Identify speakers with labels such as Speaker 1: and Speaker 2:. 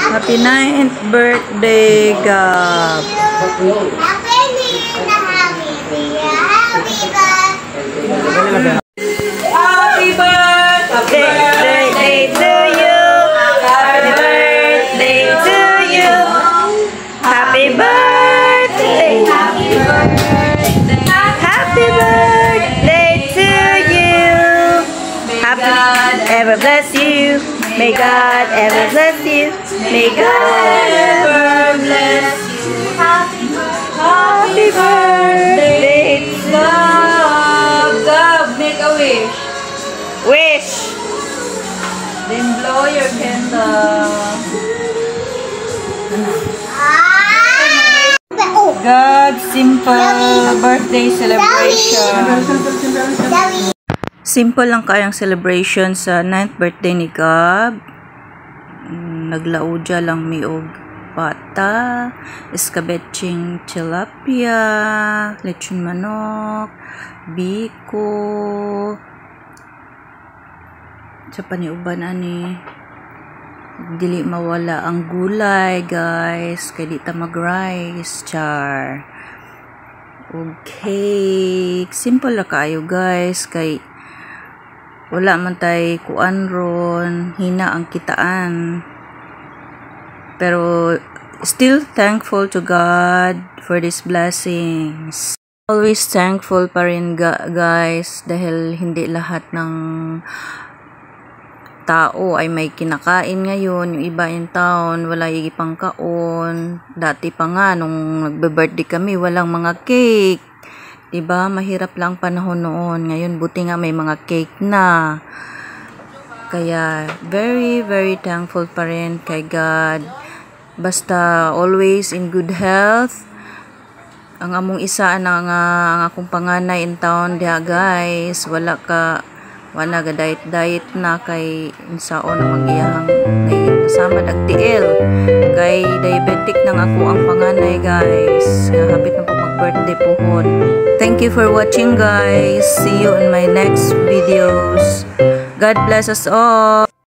Speaker 1: Happy 9th birthday, Gab. Happy birthday to you. Happy birthday to you. Happy birthday. Happy birthday. Happy birthday to you. Happy God ever bless you. May God ever bless you. May God ever bless you. Happy birthday to God. Make a wish. Wish. Then blow your candle. God's simple birthday celebration. Simple lang kayang celebration sa 9th birthday ni Gab. Naglaudya lang mi og pata, escabeching tilapia, lechon manok, biko. Sa paniuban ani dili mawala ang gulay, guys, kay di ta mag-rice char. Okay, simple lang kayo, guys, kay wala man tay kuan ron, hina ang kitaan. Pero still thankful to God for these blessings. Always thankful pa rin, guys, dahil hindi lahat ng tao ay may kinakain ngayon. Yung iba in town, wala yung ipang kaon. Dati pa nga, nung nagbe-birthday kami, walang mga cake. Diba? Mahirap lang panahon noon. Ngayon, buti nga may mga cake na. Kaya, very, very thankful pa rin kay God. Basta, always in good health. Ang among isa na nga, ang akong panganay in town, diha, guys, wala ga diet na kay insaon ang magiyahang kasama nagtiil kay diabetic nang ako ang panganay, guys, nga hapit na po mag-birthday puhon. Thank you for watching, guys. See you in my next videos. God bless us all.